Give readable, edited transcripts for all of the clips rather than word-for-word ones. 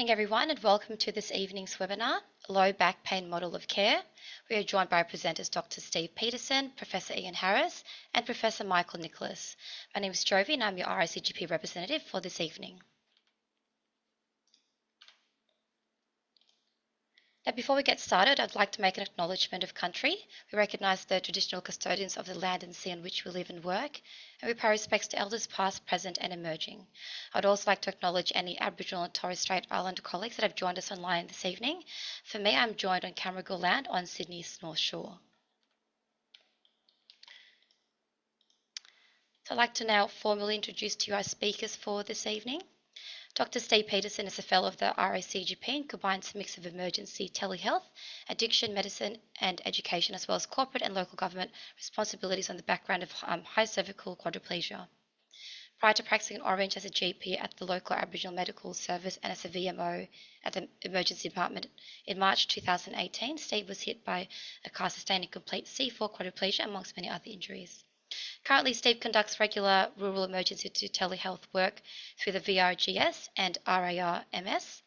evening, everyone, and welcome to this evening's webinar, Low Back Pain Model of Care. We are joined by presenters Dr. Steve Peterson, Professor Ian Harris, and Professor Michael Nicholas. My name is Jovi, and I'm your RACGP representative for this evening. Now, before we get started, I'd like to make an acknowledgement of country. We recognise the traditional custodians of the land and sea on which we live and work, and we pay respects to elders past, present and emerging. I'd also like to acknowledge any Aboriginal and Torres Strait Islander colleagues that have joined us online this evening. For me, I'm joined on Cameragill land on Sydney's North Shore. So I'd like to now formally introduce to you our speakers for this evening. Dr. Steve Peterson is a fellow of the RACGP and combines a mix of emergency telehealth, addiction, medicine and education, as well as corporate and local government responsibilities on the background of high cervical quadriplegia. Prior to practicing in Orange as a GP at the local Aboriginal Medical Service and as a VMO at the Emergency Department in March 2018, Steve was hit by a car sustaining complete C4 quadriplegia amongst many other injuries. Currently, Steve conducts regular rural emergency telehealth work through the VRGS and RARMS.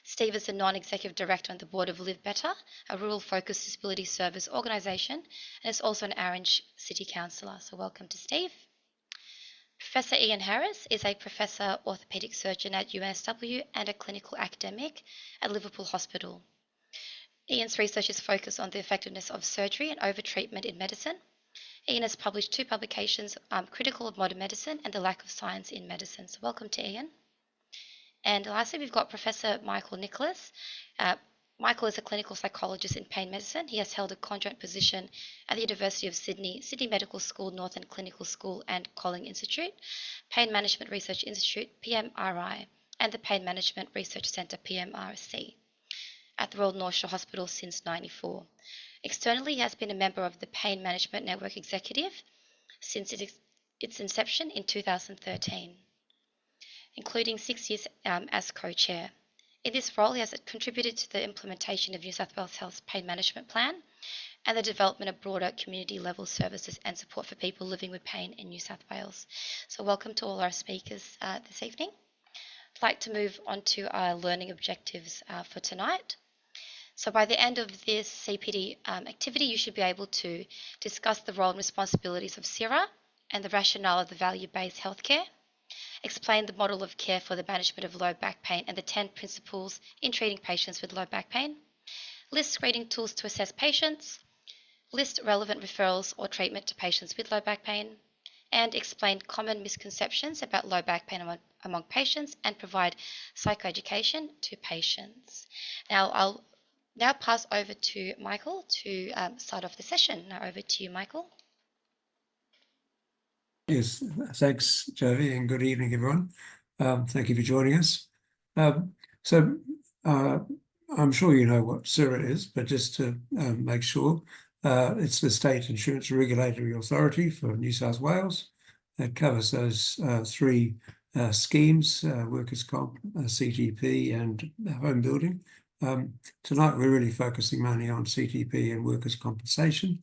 Steve is a non-executive director on the board of Live Better, a rural-focused disability service organisation, and is also an Orange City Councillor. So welcome to Steve. Professor Ian Harris is a professor orthopaedic surgeon at UNSW and a clinical academic at Liverpool Hospital. Ian's research is focused on the effectiveness of surgery and over-treatment in medicine. Ian has published 2 publications, Critical of Modern Medicine and The Lack of Science in Medicine. So welcome to Ian. And lastly, we've got Professor Michael Nicholas. Michael is a clinical psychologist in pain medicine. He has held a conjoint position at the University of Sydney, Sydney Medical School, Northern Clinical School and Colling Institute, Pain Management Research Institute, PMRI, and the Pain Management Research Centre, PMRC, at the Royal North Shore Hospital since '94. Externally, he has been a member of the Pain Management Network Executive since its inception in 2013, including 6 years as co-chair. In this role, he has contributed to the implementation of New South Wales Health's Pain Management Plan and the development of broader community-level services and support for people living with pain in New South Wales. So welcome to all our speakers this evening. I'd like to move on to our learning objectives for tonight. So by the end of this CPD activity, you should be able to discuss the role and responsibilities of SIRA and the rationale of the value-based healthcare, explain the model of care for the management of low back pain and the 10 principles in treating patients with low back pain, list screening tools to assess patients, list relevant referrals or treatment to patients with low back pain, and explain common misconceptions about low back pain among patients and provide psychoeducation to patients. Now, I'll pass over to Michael to start off the session. Now over to you, Michael. Yes, thanks, Jovi, and good evening, everyone. Thank you for joining us. I'm sure you know what SIRA is, but just to make sure, it's the State Insurance Regulatory Authority for New South Wales. It covers those 3 schemes, workers' comp, CTP and home building. Tonight we're really focusing mainly on CTP and workers' compensation.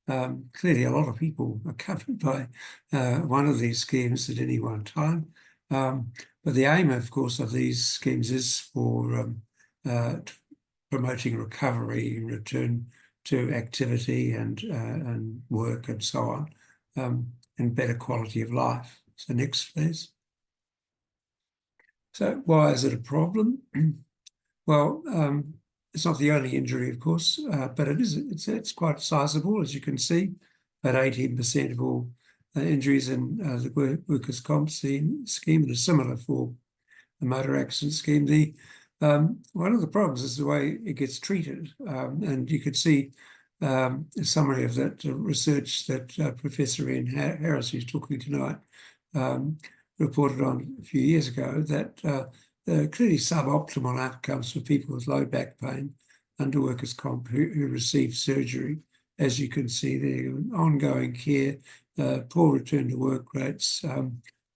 Clearly a lot of people are covered by one of these schemes at any one time. But the aim, of course, of these schemes is for promoting recovery, return to activity and work and so on, and better quality of life. So next, please. So why is it a problem? Well, it's not the only injury, of course, but it's quite sizable, as you can see. About 18% of all injuries in the workers' comp scheme, and is similar for the motor accident scheme. One of the problems is the way it gets treated, and you could see a summary of that research that Professor Ian Harris, who's talking tonight, reported on a few years ago, that there are clearly suboptimal outcomes for people with low back pain under workers' comp who receive surgery, as you can see there, ongoing care, poor return to work rates,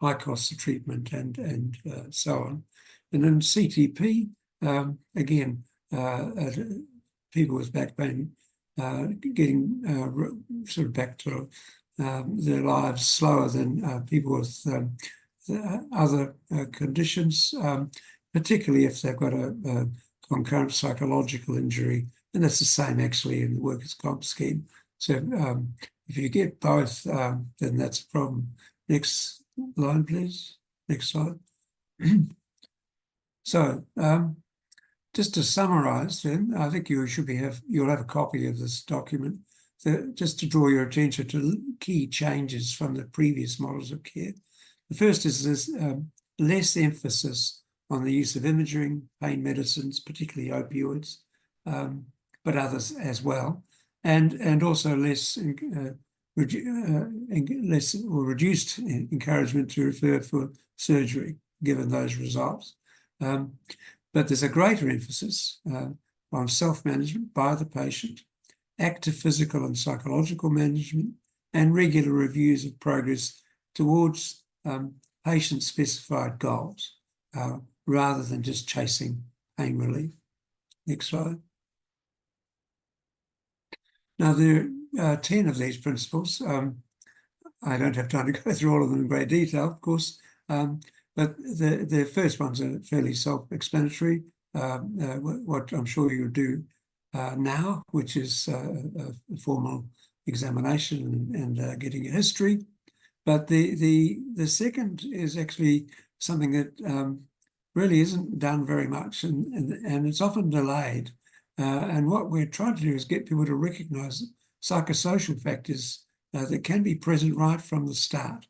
high costs of treatment and so on. And in CTP, again, people with back pain getting sort of back to their lives slower than people with other conditions. particularly if they've got a concurrent psychological injury, and that's the same actually in the workers' comp scheme. So if you get both, then that's a problem. Next line, please. Next slide. So just to summarise, then I think you'll have a copy of this document. Just to draw your attention to key changes from the previous models of care. The first is this less emphasis on the use of imaging, pain medicines, particularly opioids, but others as well, and also less or reduced encouragement to refer for surgery, given those results. But there's a greater emphasis on self-management by the patient, active physical and psychological management, and regular reviews of progress towards patient-specified goals, rather than just chasing pain relief. Next slide. Now, there are 10 of these principles. I don't have time to go through all of them in great detail, of course, but the first ones are fairly self-explanatory. What I'm sure you do now, which is a formal examination and getting a history. But the second is actually something that really isn't done very much, and it's often delayed. And what we're trying to do is get people to recognise psychosocial factors that can be present right from the start,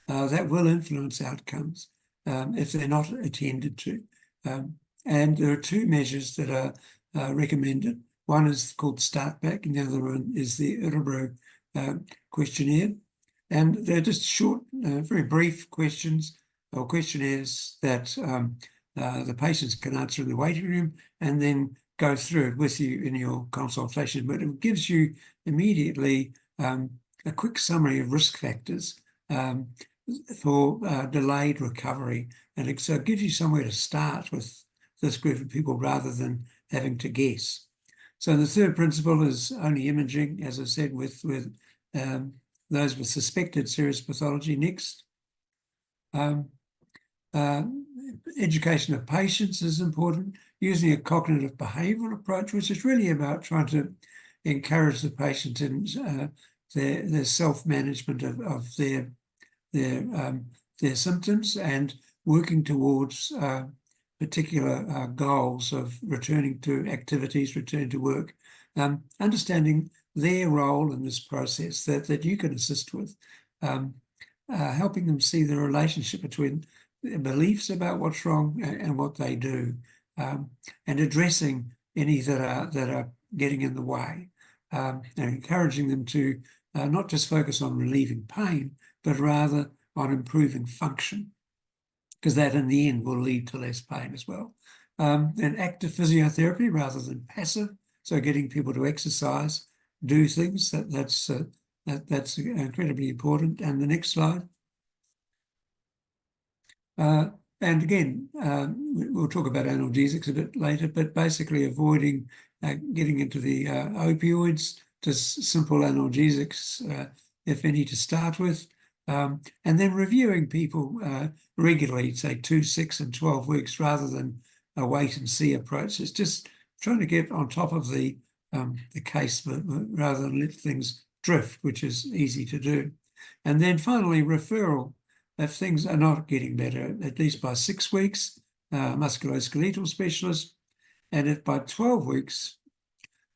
that will influence outcomes if they're not attended to. And there are two measures that are recommended. One is called Start Back, and the other one is the Irrebro questionnaire. And they're just short, very brief questions or questionnaires that the patients can answer in the waiting room and then go through it with you in your consultation. But it gives you immediately a quick summary of risk factors for delayed recovery. And so it gives you somewhere to start with this group of people rather than having to guess. So the third principle is only imaging, as I said, with those with suspected serious pathology. Next. Education of patients is important, using a cognitive behavioural approach, which is really about trying to encourage the patient in their self-management of their symptoms and working towards particular goals of returning to activities, returning to work, understanding their role in this process that you can assist with, helping them see the relationship between their beliefs about what's wrong and what they do, and addressing any that are getting in the way, and encouraging them to not just focus on relieving pain, but rather on improving function, because that in the end will lead to less pain as well. And active physiotherapy rather than passive, so getting people to exercise, do things, that's incredibly important. And the next slide. And again, we'll talk about analgesics a bit later, but basically avoiding getting into the opioids, just simple analgesics, if any, to start with. And then reviewing people regularly, say 2, 6, and 12 weeks, rather than a wait-and-see approach. It's just trying to get on top of the case rather than let things drift, which is easy to do. And then finally, referral. If things are not getting better, at least by 6 weeks, musculoskeletal specialist, and if by 12 weeks,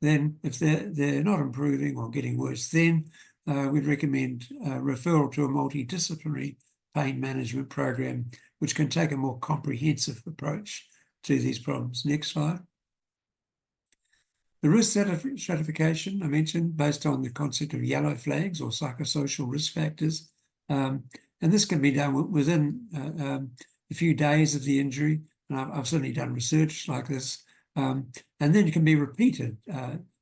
then if they're not improving or getting worse, then we'd recommend referral to a multidisciplinary pain management program, which can take a more comprehensive approach to these problems. Next slide. The risk stratification I mentioned, based on the concept of yellow flags or psychosocial risk factors. And this can be done within a few days of the injury. And I've certainly done research like this. And then it can be repeated,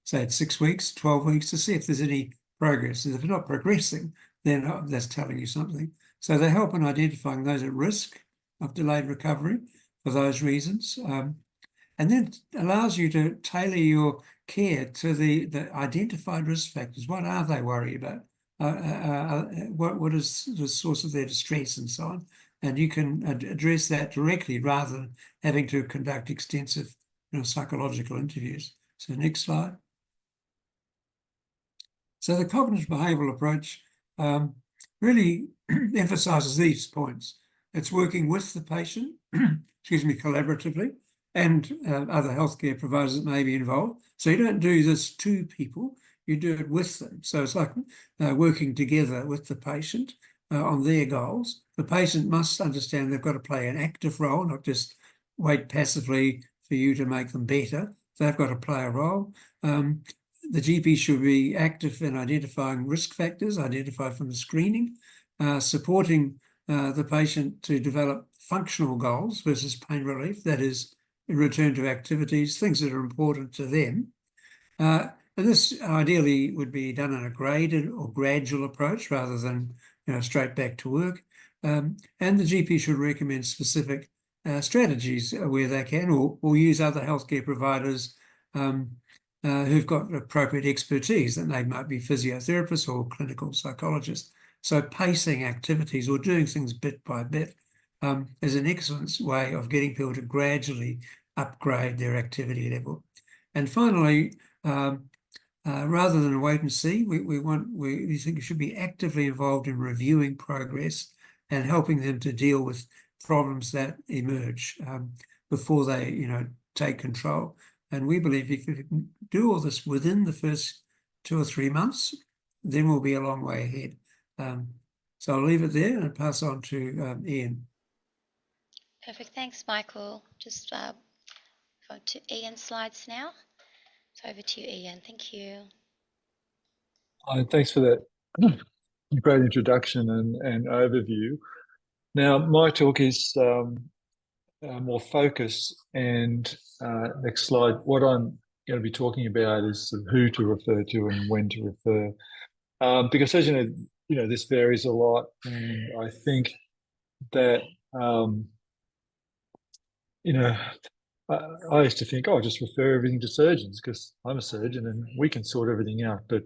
say at 6 weeks, 12 weeks, to see if there's any progress. And if they're not progressing, then that's telling you something. So they help in identifying those at risk of delayed recovery for those reasons. And then allows you to tailor your care to the identified risk factors. What are they worried about? What is the source of their distress and so on? and you can address that directly rather than having to conduct extensive psychological interviews. So next slide. So the cognitive behavioural approach really emphasises these points. It's working with the patient, excuse me, collaboratively, and other healthcare providers that may be involved. So you don't do this to people, you do it with them. So it's like working together with the patient on their goals. The patient must understand they've got to play an active role, not just wait passively for you to make them better. They've got to play a role. The GP should be active in identifying risk factors, identified from the screening, supporting the patient to develop functional goals versus pain relief, that is, return to activities, things that are important to them. And this ideally would be done in a graded or gradual approach rather than straight back to work. And the GP should recommend specific strategies where they can, or use other healthcare providers who've got appropriate expertise, that they might be physiotherapists or clinical psychologists. So pacing activities or doing things bit by bit is an excellent way of getting people to gradually upgrade their activity level. And finally, rather than wait and see, we think you should be actively involved in reviewing progress and helping them to deal with problems that emerge before they, take control. And we believe if you can do all this within the first 2 or 3 months, then we'll be a long way ahead. So I'll leave it there and pass on to Ian. Perfect. Thanks, Michael. Just go to Ian's slides now. So over to you, Ian. Thank you. Thanks for that great introduction and overview. Now, my talk is more focused, and next slide. What I'm going to be talking about is sort of who to refer to and when to refer, because as you know, this varies a lot, and I think that I used to think, oh, just refer everything to surgeons because I'm a surgeon and we can sort everything out. But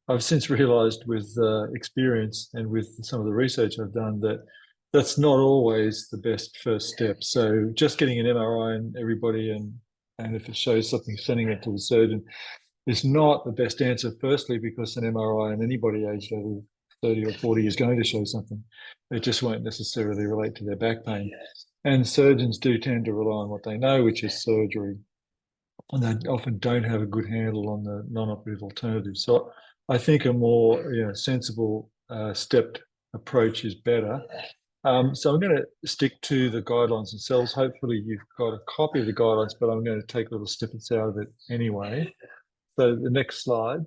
I've since realised with experience and with some of the research I've done that that's not always the best first step. So just getting an MRI on everybody and if it shows something, sending it to the surgeon is not the best answer, firstly, because an MRI on anybody aged over 30 or 40 is going to show something. It just won't necessarily relate to their back pain. And surgeons do tend to rely on what they know, which is surgery. And they often don't have a good handle on the non-operative alternatives. So I think a more sensible stepped approach is better. So I'm going to stick to the guidelines themselves. Hopefully you've got a copy of the guidelines, but I'm going to take little snippets out of it anyway. So the next slide.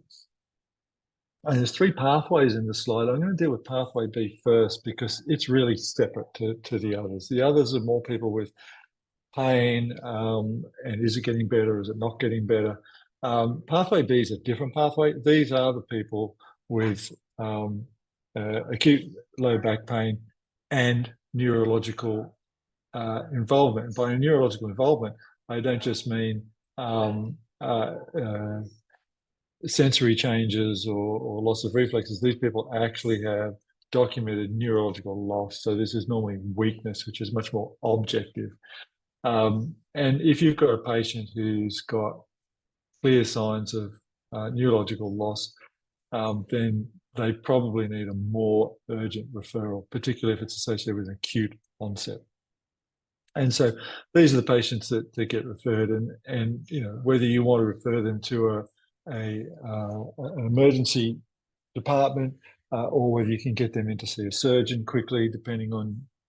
And there's 3 pathways in the slide. I'm going to deal with pathway B first because it's really separate to the others. The others are more people with pain, and is it getting better? Is it not getting better? Pathway B is a different pathway. These are the people with acute low back pain and neurological involvement. By neurological involvement, I don't just mean sensory changes or loss of reflexes. These people actually have documented neurological loss. So this is normally weakness, which is much more objective. And if you've got a patient who's got clear signs of neurological loss, then they probably need a more urgent referral, particularly if it's associated with an acute onset. And so these are the patients that get referred, and whether you want to refer them to an emergency department or whether you can get them in to see a surgeon quickly, depending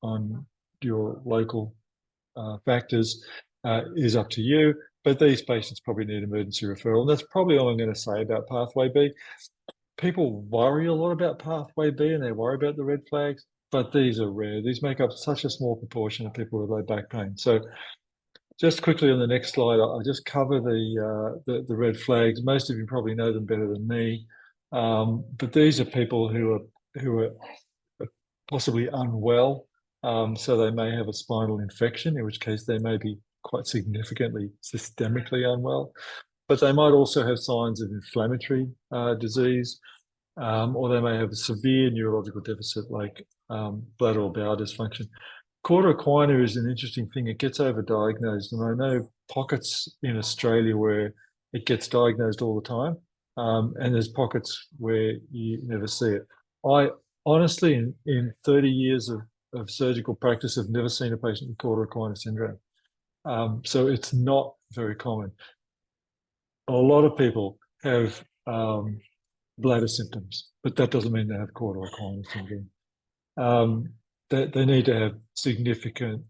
on your local factors, is up to you. But these patients probably need emergency referral. And that's probably all I'm going to say about pathway B. People worry a lot about pathway B and they worry about the red flags, but these are rare. These make up such a small proportion of people with low back pain. So just quickly on the next slide, I'll just cover the red flags. Most of you probably know them better than me, but these are people who are possibly unwell. So they may have a spinal infection, in which case they may be quite significantly systemically unwell, but they might also have signs of inflammatory disease, or they may have a severe neurological deficit like bladder or bowel dysfunction. Cauda equina is an interesting thing. It gets overdiagnosed, and I know pockets in Australia where it gets diagnosed all the time, and there's pockets where you never see it. I honestly, in 30 years of surgical practice, have never seen a patient with Cauda equina syndrome. So it's not very common. A lot of people have bladder symptoms, but that doesn't mean they have Cauda equina syndrome. They need to have significant,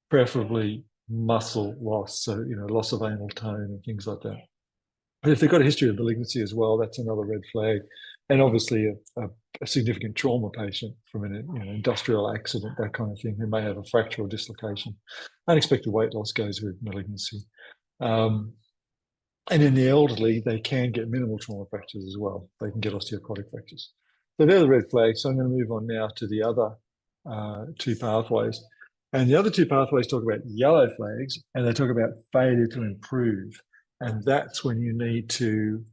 preferably muscle loss, so loss of anal tone and things like that. But if they've got a history of malignancy as well, that's another red flag, and obviously a significant trauma patient from an industrial accident, that kind of thing, who may have a fracture or dislocation. Unexpected weight loss goes with malignancy. And in the elderly, they can get minimal trauma fractures as well. They can get osteoporotic fractures. So they're the red flags. So I'm going to move on now to the other two pathways. And the other two pathways talk about yellow flags, and they talk about failure to improve. And that's when you need to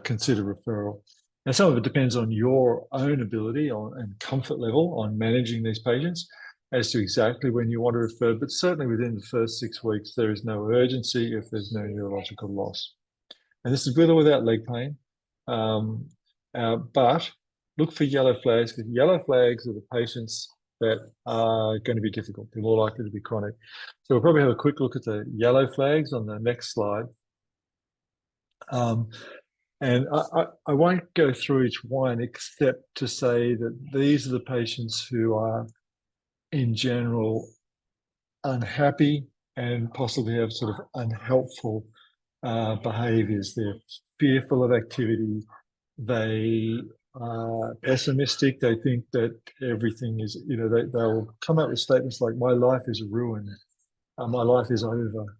consider referral. Now, some of it depends on your own ability and comfort level on managing these patients as to exactly when you want to refer, but certainly within the first 6 weeks, there is no urgency if there's no neurological loss. And this is with or without leg pain. But look for yellow flags, because yellow flags are the patients that are going to be difficult. They're more likely to be chronic. So we'll probably have a quick look at the yellow flags on the next slide. And I won't go through each one except to say that these are the patients who are, in general, unhappy and possibly have sort of unhelpful behaviours. They're fearful of activity. They are pessimistic. They think that everything is, they'll come up with statements like, my life is ruined. My life is over.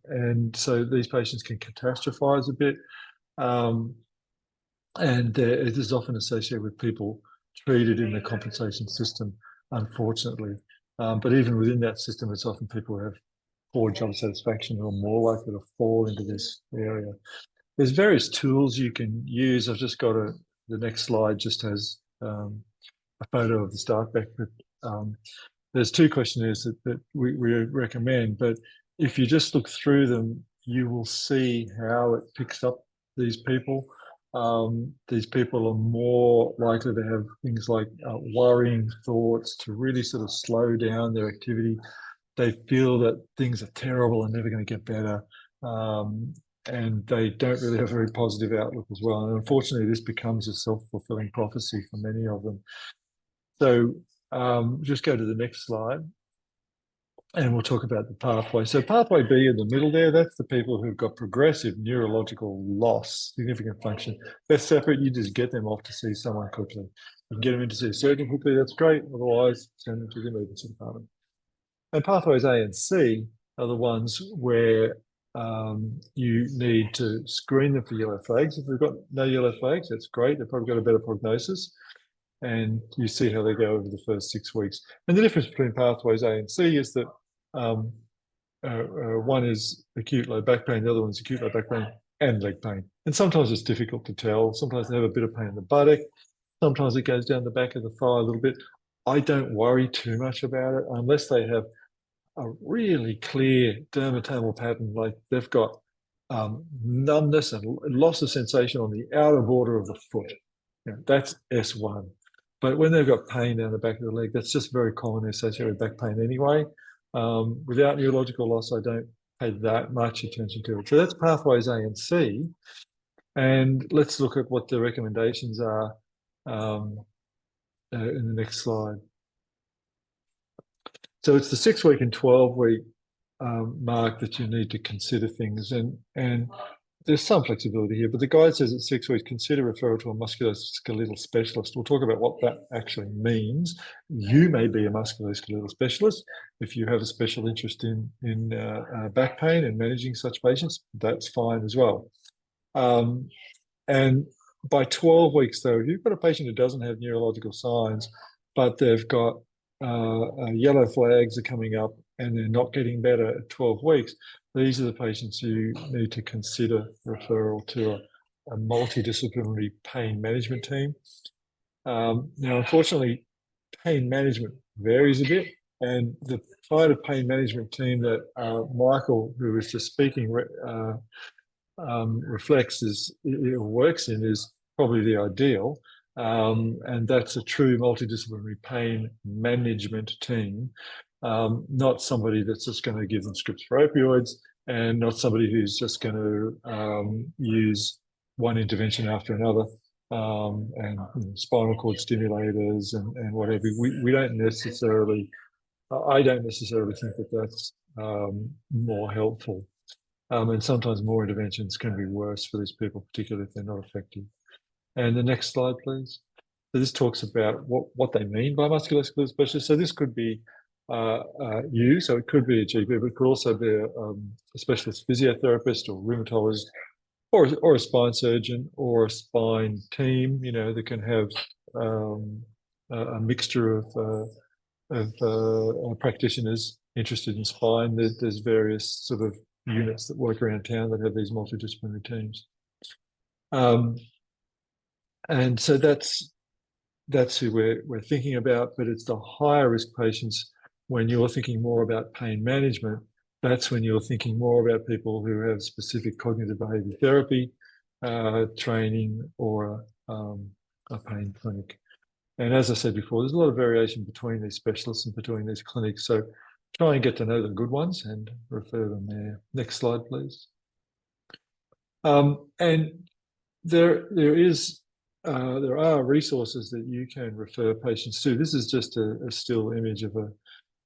And so these patients can catastrophize a bit. And it is often associated with people treated in the compensation system, unfortunately. But even within that system, it's often people who have poor job satisfaction who are more likely to fall into this area. There's various tools you can use. I've just got the next slide just has a photo of the start back, but there's 2 questionnaires that we recommend, but if you just look through them, you will see how it picks up these people. These people are more likely to have things like worrying thoughts, to really sort of slow down their activity. They feel that things are terrible and never going to get better. And they don't really have a very positive outlook as well. And unfortunately, this becomes a self-fulfilling prophecy for many of them. So just go to the next slide. And we'll talk about the pathway. So pathway B in the middle there, that's the people who've got progressive neurological loss, significant function. They're separate. You just get them off to see someone quickly. You can get them in to see a surgeon quickly, that's great. Otherwise, send them to the emergency department. And pathways A and C are the ones where you need to screen them for yellow flags. If they've got no yellow flags, that's great. They've probably got a better prognosis. And you see how they go over the first 6 weeks. And the difference between pathways A and C is that one is acute low back pain, the other one's acute low back pain and leg pain. And sometimes it's difficult to tell. Sometimes they have a bit of pain in the buttock. Sometimes it goes down the back of the thigh a little bit. I don't worry too much about it unless they have a really clear dermatomal pattern, like they've got numbness and loss of sensation on the outer border of the foot. That's S1. But when they've got pain down the back of the leg, that's just very commonly associated with back pain anyway. Without neurological loss, I don't pay that much attention to it. So that's pathways A and C. And let's look at what the recommendations are in the next slide. So it's the 6-week and 12-week mark that you need to consider things. And there's some flexibility here, but the guide says at 6 weeks, consider referral to a musculoskeletal specialist. We'll talk about what that actually means. You may be a musculoskeletal specialist. If you have a special interest in back pain and managing such patients, that's fine as well. And by 12 weeks, though, if you've got a patient who doesn't have neurological signs, but they've got yellow flags are coming up and they're not getting better at 12 weeks, these are the patients you need to consider referral to a multidisciplinary pain management team. Now, unfortunately, pain management varies a bit. And the kind of pain management team that Michael, who was just speaking, reflects works in is probably the ideal. And that's a true multidisciplinary pain management team, not somebody that's just going to give them scripts for opioids, and not somebody who's just going to use one intervention after another, and spinal cord stimulators and whatever. We don't necessarily, I don't necessarily think that that's more helpful. And sometimes more interventions can be worse for these people, particularly if they're not effective. And the next slide, please. So this talks about what they mean by musculoskeletal specialist. So this could be you, so it could be a GP, but it could also be a specialist physiotherapist or rheumatologist, or a spine surgeon or a spine team, that can have a mixture of practitioners interested in spine. There's various sort of units that work around town that have these multidisciplinary teams. And so that's who we're thinking about, but it's the higher risk patients. When you're thinking more about pain management, that's when you're thinking more about people who have specific cognitive behavior therapy training or a pain clinic. And as I said before, there's a lot of variation between these specialists and between these clinics. So try and get to know the good ones and refer them there. Next slide, please. And there are resources that you can refer patients to. This is just a still image of a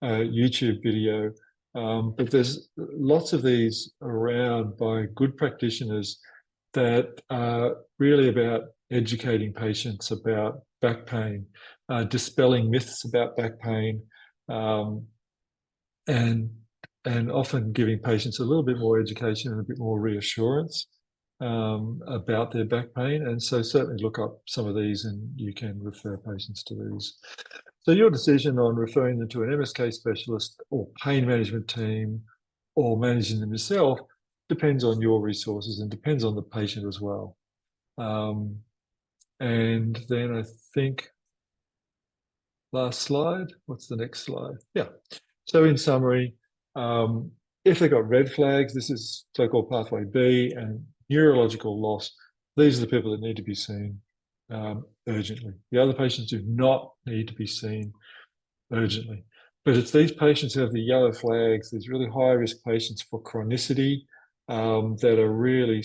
YouTube video, but there's lots of these around by good practitioners that are really about educating patients about back pain, dispelling myths about back pain, and often giving patients a little bit more education and a bit more reassurance about their back pain. And so certainly look up some of these and you can refer patients to these. So your decision on referring them to an MSK specialist or pain management team or managing them yourself depends on your resources and depends on the patient as well. And then I think, last slide, what's the next slide? Yeah. So in summary, if they've got red flags, this is so-called pathway B, and neurological loss, these are the people that need to be seen urgently. The other patients do not need to be seen urgently. But it's these patients who have the yellow flags, these really high-risk patients for chronicity that are really,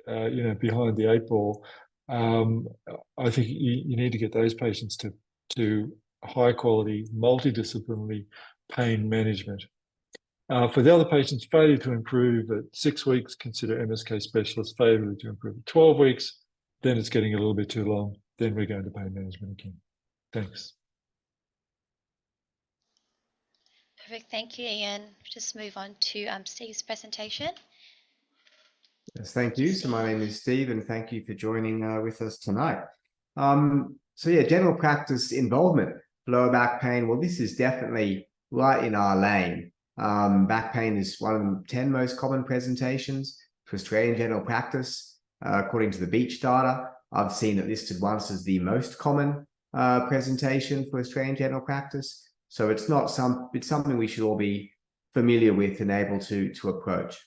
behind the eight ball. I think you need to get those patients to high-quality, multidisciplinary pain management. For the other patients, failure to improve at 6 weeks, consider MSK specialist. Failure to improve at 12 weeks, then it's getting a little bit too long. Then we're going to pain management again. Thanks. Perfect. Thank you, Ian. Just move on to Steve's presentation. Yes, thank you. So my name is Steve, and thank you for joining with us tonight. So yeah, general practice involvement, lower back pain. Well, this is definitely right in our lane. Back pain is one of the 10 most common presentations for Australian general practice. According to the Beach data, I've seen it listed once as the most common presentation for Australian general practice. So it's something we should all be familiar with and able to approach.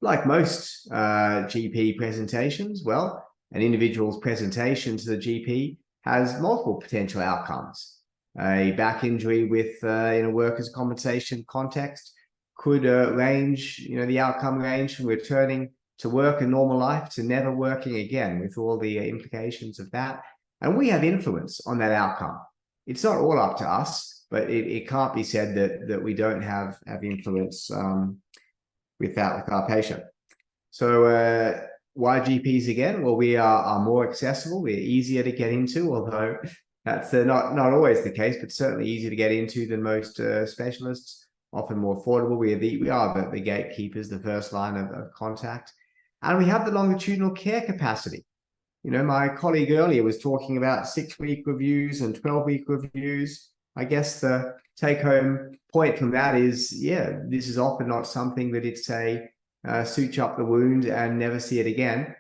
Like most GP presentations, well, an individual's presentation to the GP has multiple potential outcomes. A back injury with in a workers' compensation context could range, the outcome range from returning to work and normal life to never working again, with all the implications of that. And we have influence on that outcome. It's not all up to us, but it can't be said that we don't have influence with our patient. So why GPs again? Well, we are more accessible. We're easier to get into, although that's not always the case, but certainly easier to get into than most specialists, often more affordable. We are the gatekeepers, the first line of contact. And we have the longitudinal care capacity. My colleague earlier was talking about 6-week reviews and 12-week reviews. I guess the take-home point from that is, this is often not something that it's suture up the wound and never see it again.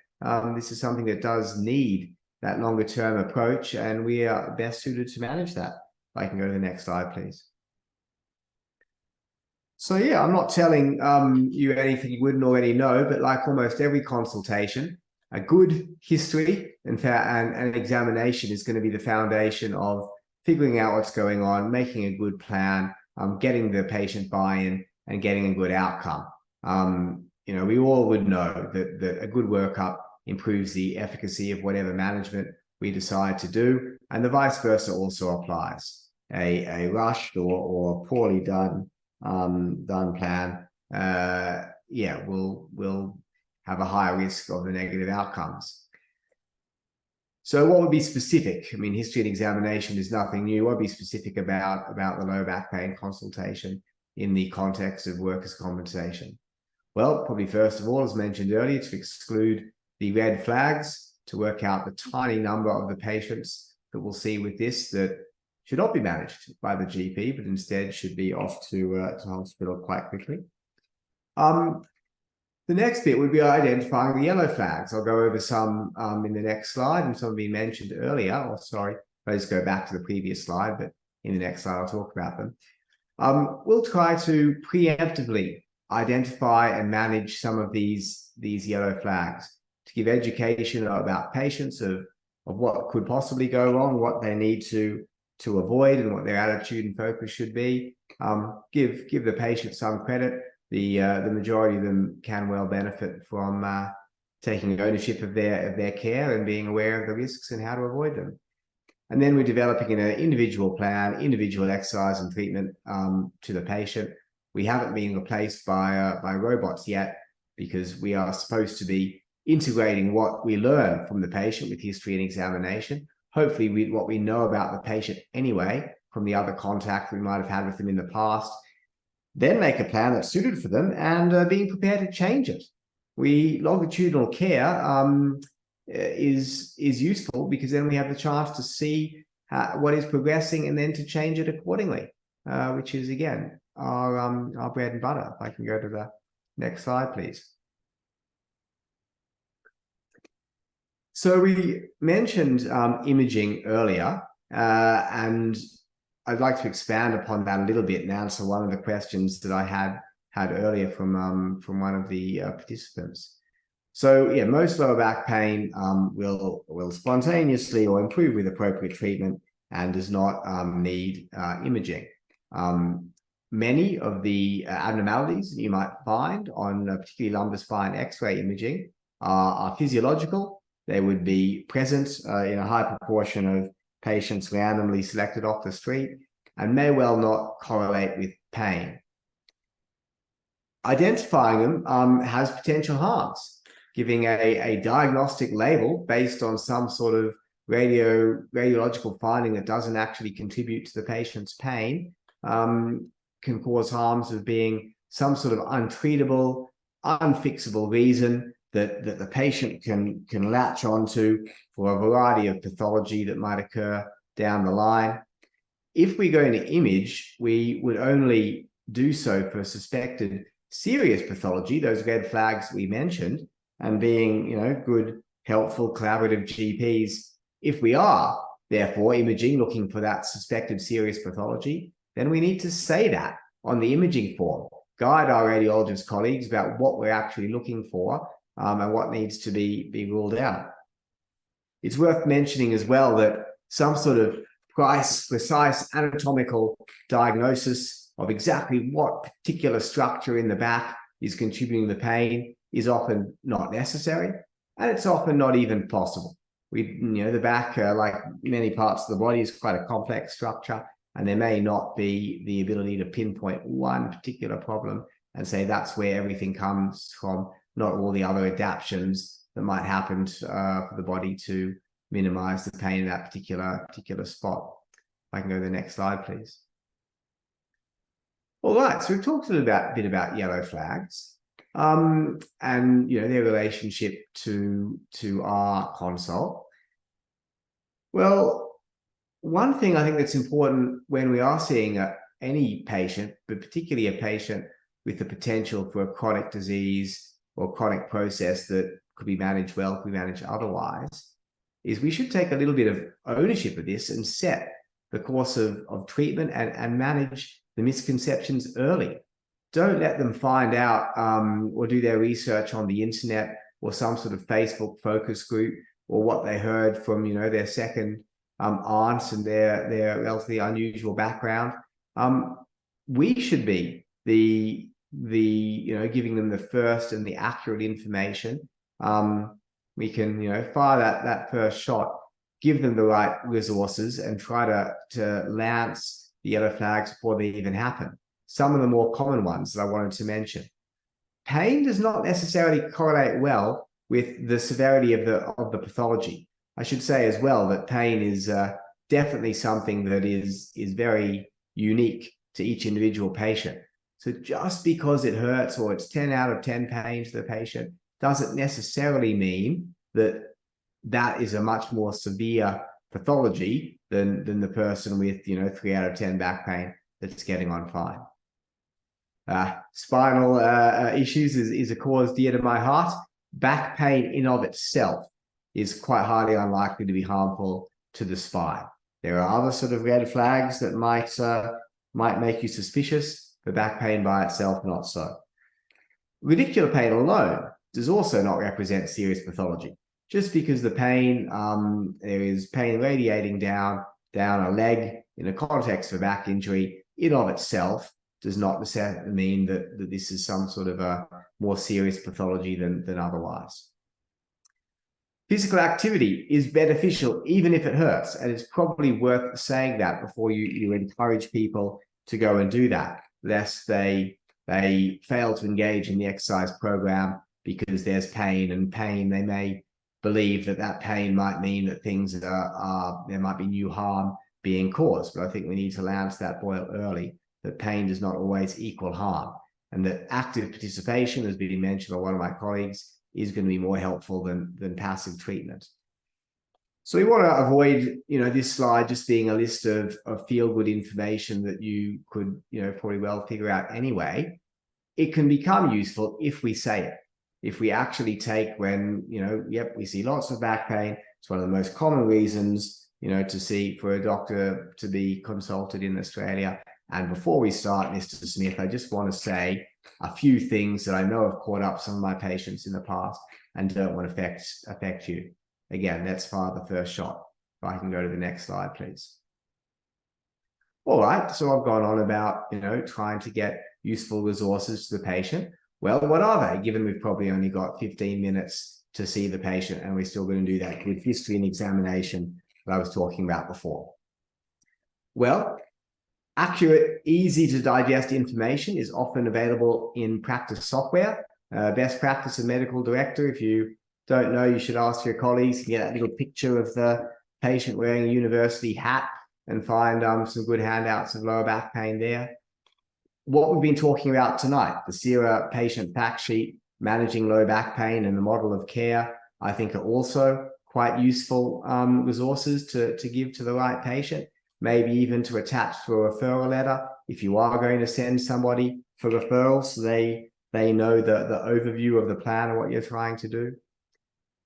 This is something that does need that longer-term approach, and we are best suited to manage that. If I can go to the next slide, please. So yeah, I'm not telling you anything you wouldn't already know, but like almost every consultation, a good history and an examination is going to be the foundation of figuring out what's going on, making a good plan, getting the patient buy-in, and getting a good outcome. You know, we all would know that a good workup improves the efficacy of whatever management we decide to do, and the vice versa also applies. A rushed or poorly done plan, yeah, will have a higher risk of the negative outcomes. So what would be specific? I mean, history and examination is nothing new. What would be specific about the low back pain consultation in the context of workers' compensation? Well, probably first of all, as mentioned earlier, to exclude the red flags, to work out the tiny number of the patients that we'll see with this that should not be managed by the GP, but instead should be off to hospital quite quickly. The next bit would be identifying the yellow flags. I'll go over some in the next slide, and some have been mentioned earlier. Oh, sorry, I'll just go back to the previous slide, but in the next slide I'll talk about them. We'll try to preemptively identify and manage some of these yellow flags, to give education about patients of what could possibly go wrong, what they need to avoid, and what their attitude and focus should be. Give the patient some credit. The majority of them can well benefit from taking ownership of their care and being aware of the risks and how to avoid them. And then we're developing an individual plan, individual exercise and treatment to the patient. We haven't been replaced by robots yet, because we are supposed to be integrating what we learn from the patient with history and examination, hopefully with what we know about the patient anyway from the other contact we might have had with them in the past, then make a plan that's suited for them, and being prepared to change it. Longitudinal care is useful, because then we have the chance to see what is progressing and then to change it accordingly, which is again our bread and butter. If I can go to the next slide, please. So we mentioned imaging earlier, and I'd like to expand upon that a little bit and answer one of the questions that I had earlier from one of the participants. So yeah, most lower back pain will spontaneously or improve with appropriate treatment and does not need imaging. Many of the abnormalities you might find on particularly lumbar spine X-ray imaging are physiological. They would be present in a high proportion of patients randomly selected off the street, and may well not correlate with pain. Identifying them has potential harms. Giving a diagnostic label based on some sort of radiological finding that doesn't actually contribute to the patient's pain can cause harms of being some sort of untreatable, unfixable reason that the patient can latch onto for a variety of pathology that might occur down the line. If we go into image, we would only do so for suspected serious pathology, those red flags we mentioned, and being, you know, good, helpful, collaborative GPs. If we are, therefore, imaging, looking for that suspected serious pathology, then we need to say that on the imaging form, guide our radiologist colleagues about what we're actually looking for and what needs to be ruled out. It's worth mentioning as well that some sort of precise anatomical diagnosis of exactly what particular structure in the back is contributing to the pain is often not necessary, and it's often not even possible. The back, like many parts of the body, is quite a complex structure, and there may not be the ability to pinpoint one particular problem and say that's where everything comes from, not all the other adaptations that might happen for the body to minimize the pain in that particular spot. If I can go to the next slide, please. All right, so we've talked a bit about yellow flags and their relationship to our consult. Well, one thing I think that's important when we are seeing any patient, but particularly a patient with the potential for a chronic disease or chronic process that could be managed well, could be managed otherwise, is we should take a little bit of ownership of this and set the course of treatment and manage the misconceptions early. don't let them find out or do their research on the internet or some sort of Facebook focus group, or what they heard from, you know, their second aunts and their relatively unusual background. We should be the you know, giving them the first and the accurate information. We can, you know, fire that first shot, give them the right resources, and try to lance the yellow flags before they even happen. Some of the more common ones that I wanted to mention. Pain does not necessarily correlate well with the severity of the pathology. I should say as well that pain is definitely something that is very unique to each individual patient. So just because it hurts or it's 10 out of 10 pain to the patient doesn't necessarily mean that that is a much more severe pathology than the person with, you know, 3 out of 10 back pain that's getting on fine. Spinal issues is a cause dear to my heart. Back pain in of itself is quite highly unlikely to be harmful to the spine. There are other sort of red flags that might make you suspicious, but back pain by itself, not so. Radicular pain alone does also not represent serious pathology. Just because the pain, there is pain radiating down a leg in a context of a back injury, in of itself does not necessarily mean that this is some sort of a more serious pathology than otherwise. Physical activity is beneficial even if it hurts, and it's probably worth saying that before you encourage people to go and do that, lest they fail to engage in the exercise program because there's pain, and pain, they may believe that pain might mean that things there might be new harm being caused. But I think we need to lance that boil early, that pain does not always equal harm, and that active participation, as being mentioned by one of my colleagues, is going to be more helpful than passive treatment. So we want to avoid, you know, this slide just being a list of feel-good information that you could, you know, probably well figure out anyway. It can become useful if we say it. If we actually take when, you know, yep, we see lots of back pain. It's one of the most common reasons, you know, to see for a doctor to be consulted in Australia. And before we start, Mr. Smith, I just want to say a few things that I know have caught up some of my patients in the past and don't want to affect you. Again, let's fire the first shot. If I can go to the next slide, please. All right, so I've gone on about, you know, trying to get useful resources to the patient. Well, what are they, given we've probably only got 15 minutes to see the patient, and we're still going to do that good history and examination that I was talking about before? Well, accurate, easy to digest information is often available in practice software. Best practice of medical director, if you don't know, you should ask your colleagues. You can get that little picture of the patient wearing a university hat and find some good handouts of lower back pain there. What we've been talking about tonight, the SIRA patient fact sheet, managing low back pain, and the model of care, I think are also quite useful resources to give to the right patient, maybe even to attach to a referral letter if you are going to send somebody for referrals, so they know the overview of the plan or what you're trying to do.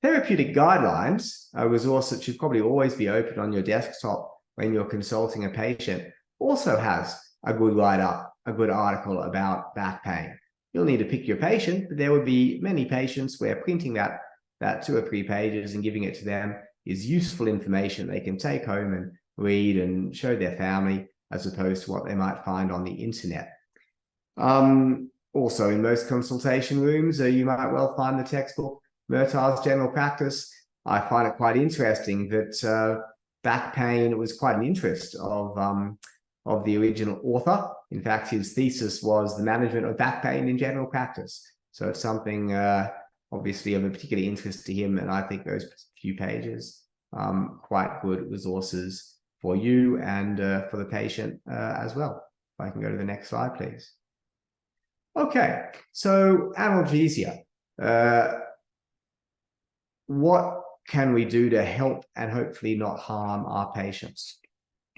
Therapeutic guidelines, a resource that should probably always be open on your desktop when you're consulting a patient, also has a good write-up, a good article about back pain. You'll need to pick your patient, but there would be many patients where printing that 2 or 3 pages and giving it to them is useful information they can take home and read and show their family, as opposed to what they might find on the internet. Also, in most consultation rooms, you might well find the textbook Murtaugh's General Practice. I find it quite interesting that back pain was quite an interest of the original author. In fact, his thesis was the management of back pain in general practice. So it's something obviously of a particular interest to him, and I think those few pages quite good resources for you and for the patient as well. If I can go to the next slide, please. Okay, so analgesia. What can we do to help and hopefully not harm our patients?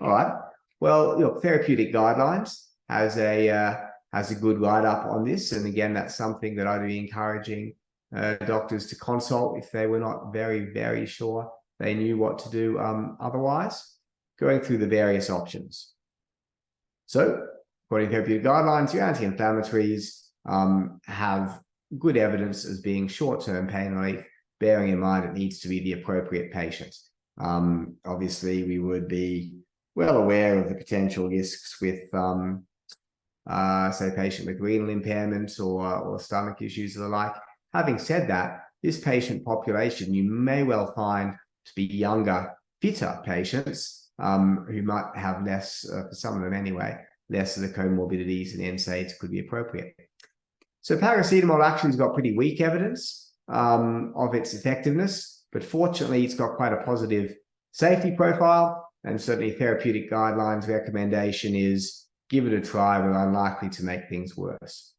All right. Well, look, therapeutic guidelines has a good write-up on this, and again, that's something that I'd be encouraging doctors to consult if they were not very, very sure they knew what to do otherwise. Going through the various options. So, according to therapeutic guidelines, your anti-inflammatories have good evidence as being short-term pain relief, bearing in mind it needs to be the appropriate patient. Obviously, we would be well aware of the potential risks with, say, a patient with renal impairment or stomach issues or the like. Having said that, this patient population you may well find to be younger, fitter patients who might have less, for some of them anyway, less of the comorbidities and NSAIDs could be appropriate. So paracetamol actually has got pretty weak evidence of its effectiveness, but fortunately it's got quite a positive safety profile, and certainly therapeutic guidelines recommendation is give it a try, we're unlikely to make things worse.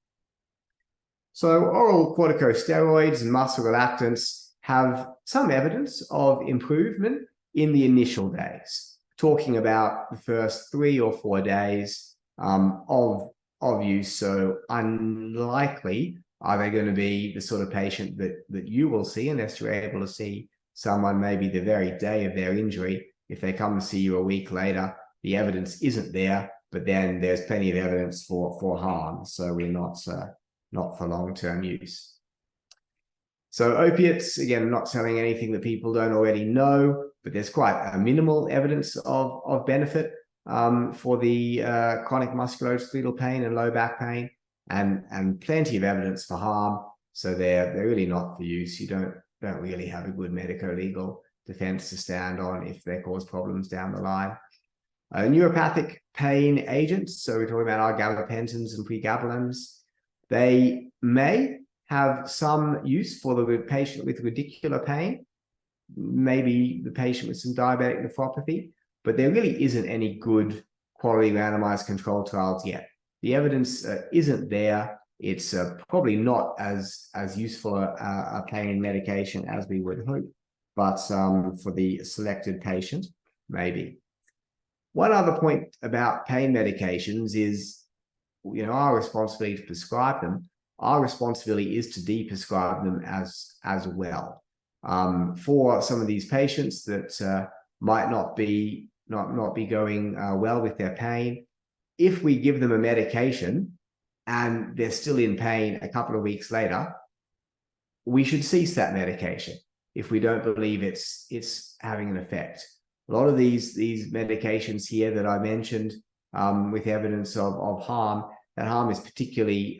So oral corticosteroids and muscle relaxants have some evidence of improvement in the initial days, talking about the first 3 or 4 days of use. So unlikely are they going to be the sort of patient that you will see unless you're able to see someone maybe the very day of their injury. If they come to see you a week later, the evidence isn't there, but then there's plenty of evidence for harm. So we're not for long-term use. So opiates, again, I'm not selling anything that people don't already know, but there's quite a minimal evidence of benefit for the chronic musculoskeletal pain and low back pain, and plenty of evidence for harm. So they're really not for use. You don't really have a good medico-legal defense to stand on if they cause problems down the line. Neuropathic pain agents, so we're talking about our gabapentins and pregabalins, they may have some use for the patient with radicular pain, maybe the patient with some diabetic nephropathy, but there really isn't any good quality randomized control trials yet. The evidence isn't there. It's probably not as useful a pain medication as we would hope, but for the selected patient, maybe. One other point about pain medications is, our responsibility to prescribe them. Our responsibility is to de-prescribe them as well. For some of these patients that might not be going well with their pain, if we give them a medication and they're still in pain a couple of weeks later, we should cease that medication if we don't believe it's having an effect. A lot of these medications here that I mentioned with evidence of harm, that harm is particularly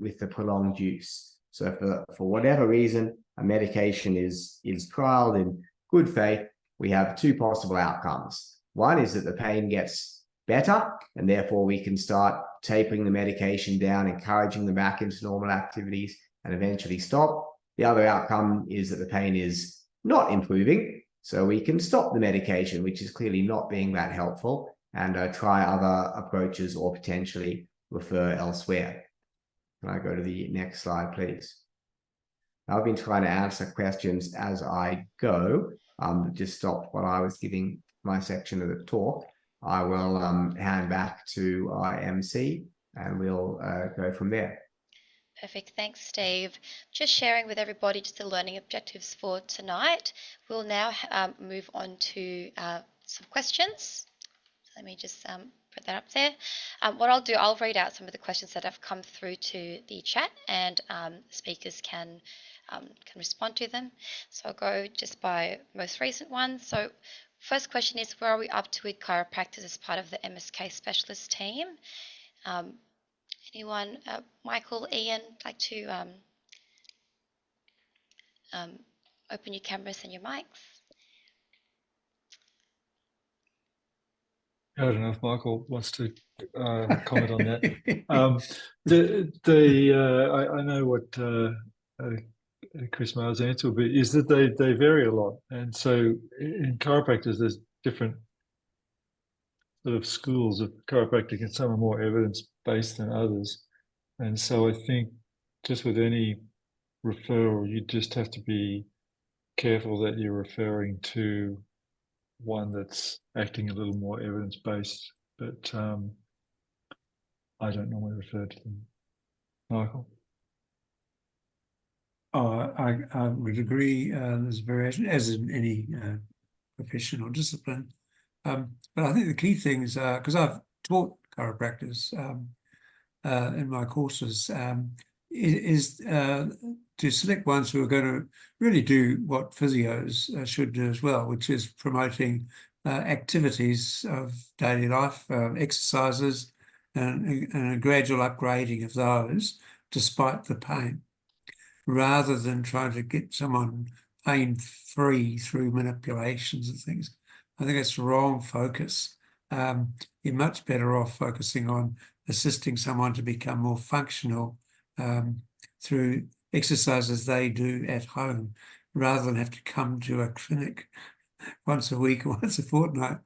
with the prolonged use. So for whatever reason, a medication is trialed in good faith, we have 2 possible outcomes. One is that the pain gets better, and therefore we can start tapering the medication down, encouraging them back into normal activities, and eventually stop. The other outcome is that the pain is not improving, so we can stop the medication, which is clearly not being that helpful, and try other approaches or potentially refer elsewhere. Can I go to the next slide, please? I've been trying to answer questions as I go. Just stopped while I was giving my section of the talk. I will hand back to our MC and we'll go from there. Perfect. Thanks, Steve. Just sharing with everybody just the learning objectives for tonight. We'll now move on to some questions. Let me just put that up there. What I'll do, I'll read out some of the questions that have come through to the chat, and speakers can respond to them. So I'll go just by most recent ones. So first question is, where are we up to with chiropractors as part of the MSK specialist team? Anyone, Michael, Ian, like to open your cameras and your mics? I don't know if Michael wants to comment on that. I know what Chris Maher's answer will be, is that they vary a lot. And so in chiropractors, there's different sort of schools of chiropractic, and some are more evidence-based than others. And so I think just with any referral, you just have to be careful that you're referring to one that's acting a little more evidence-based, but I don't normally refer to them. Michael? I would agree. There's variation, as in any profession or discipline. But I think the key thing is, because I've taught chiropractors in my courses, is to select ones who are going to really do what physios should do as well, which is promoting activities of daily life, exercises, and a gradual upgrading of those despite the pain, rather than trying to get someone pain-free through manipulations and things. I think it's the wrong focus. You're much better off focusing on assisting someone to become more functional through exercises they do at home, rather than have to come to a clinic once a week or once a fortnight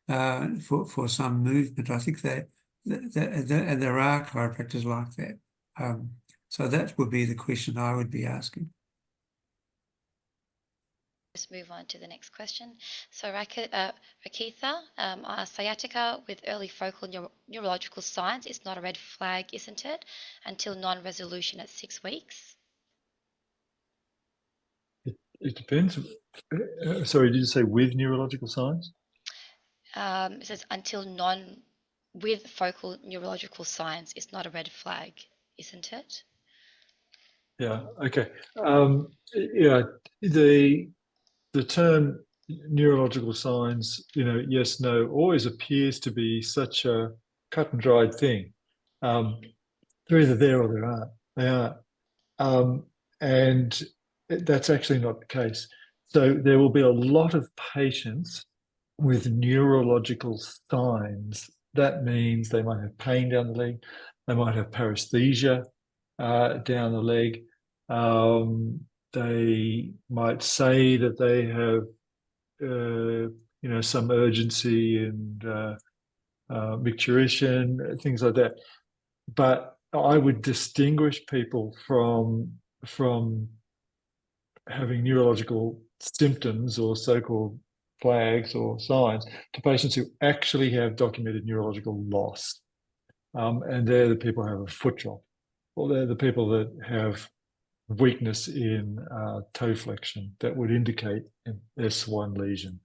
for some movement. I think that and there are chiropractors like that. So that would be the question I would be asking. Let's move on to the next question. So Rakitha, sciatica with early focal neurological signs is not a red flag, isn't it? Until non-resolution at 6 weeks. It depends. Sorry, did you say with neurological signs? It says with focal neurological signs is not a red flag, isn't it? Yeah. Okay. Yeah. The term neurological signs, yes, no, always appears to be such a cut and dried thing. They're either there or there aren't. They aren't. And that's actually not the case. So there will be a lot of patients with neurological signs. That means they might have pain down the leg, they might have paresthesia down the leg. They might say that they have, some urgency and micturition, things like that. But I would distinguish people from having neurological symptoms or so-called flags or signs to patients who actually have documented neurological loss. And they're the people who have a foot drop, or they're the people that have weakness in toe flexion that would indicate an S1 lesion,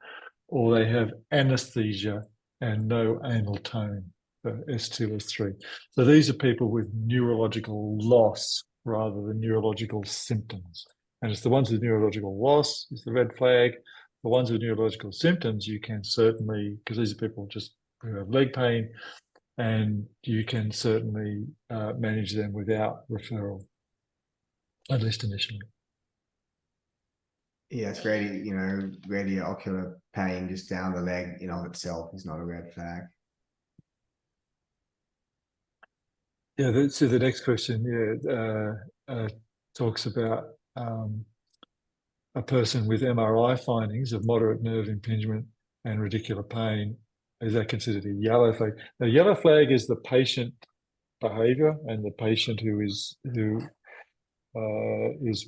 or they have anesthesia and no anal tone, so S2, S3. So these are people with neurological loss rather than neurological symptoms. And it's the ones with neurological loss is the red flag. The ones with neurological symptoms, you can certainly, because these are people just who have leg pain, and you can certainly manage them without referral, at least initially. Yeah, it's radial ocular pain just down the leg in of itself is not a red flag. Yeah, so the next question, talks about a person with MRI findings of moderate nerve impingement and radicular pain. Is that considered a yellow flag? The yellow flag is the patient behavior and the patient who is